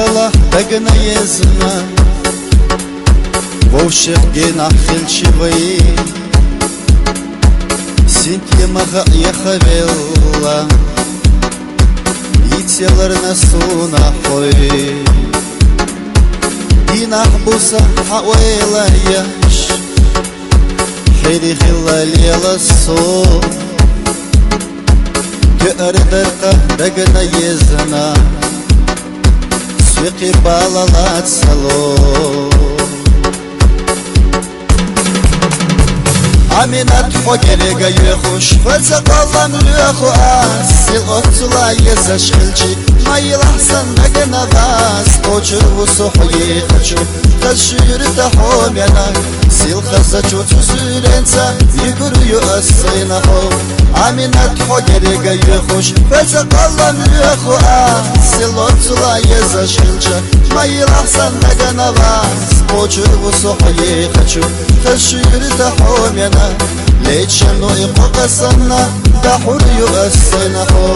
الله تقنا يزنا ووشق جينا خلشوي سنت يمغا يخبيلا يتسيلرنا سونا خوي دينا حبوسا حويلا ياش حيري خلا ليلا الصوت كأردرقا دقنا يزنا سويقي بالالات سلو عمينات حوكريقا يخوش فلسق الله مليخو سيل أطلا يزاشخلشي ما يلحسن دقنا غاس قوشر وصحوي خشو خشير تحومينا سيل خزاچو تسورنسا يقرو يؤسينا خو عمينات حوكريقا يخوش فلسق الله مليخو سيل أطلا يزاشخلشي ما يلحسن دقنا غاس قوشر وصحوي خشو خشير تحومينا ليتشنو يقوقسنا دحور يؤسنا خو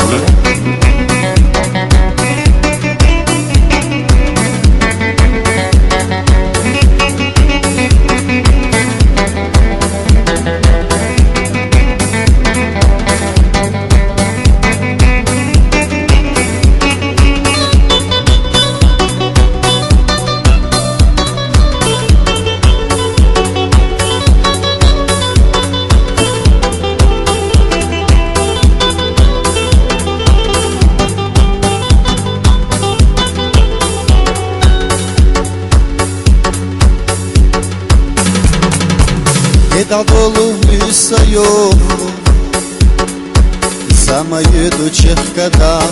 Дадолу висаю, самаю дучих када,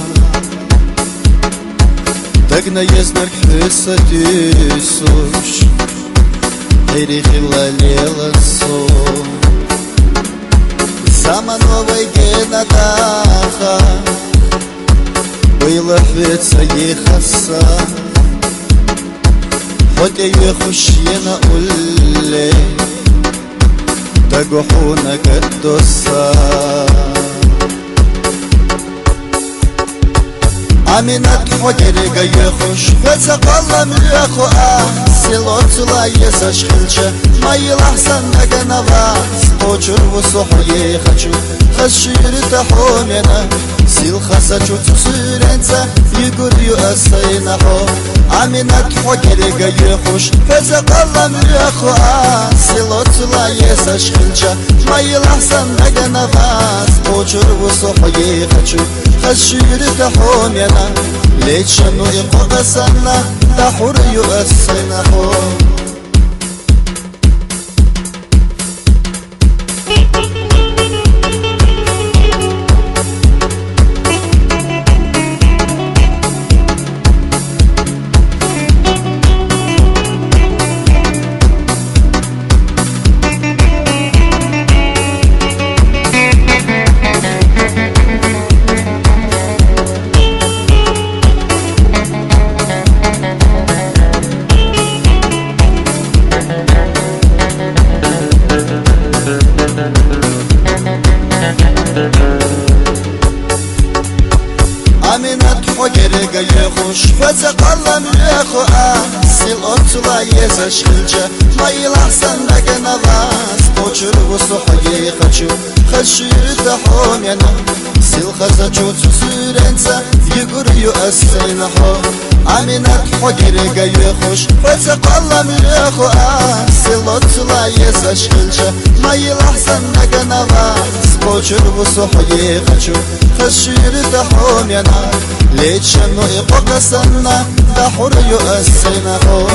так наездных высадисуш, перехила леласу, сама новая генатаха, была хвеца ехаса, хоть я ехущена улей. تقحونا كالدوسا عمينات حوكريقا يخوش فلسق الله مليخو سيلوت لا يزاشخلشا ما يلحسن نقنا غاس قوشر وصحوي خشو خشير تحومينا سيل خساچو تسورنسا يقر يؤسينا خو عمينات حوكريقا يخوش فلسق الله مليخو سيلوت لا يزاشخلشا ما يلحسن نقنا غاس قوشر وصحوي خشو خشير تحومينا ليتشنو يقوقسنا دحور يؤسنا خو عمينات حوكريقا يخوش فلسق الله مليخو سيل أطلا يزاشخلشا ما يلحسن دقنا غاس قوشر وصحوي خشو خشير تحومينا سيل خزاچو تسورنسا يقر يؤسينا خو عمينات حوكريقا يخوش فلسق الله مليخو سيل أطلا يزاشخلشا ما يلحسن دقنا غاس قوشر وصحوي خشو خشير تحومينا ليتشنو يقوقسنا دحور يؤسينا خو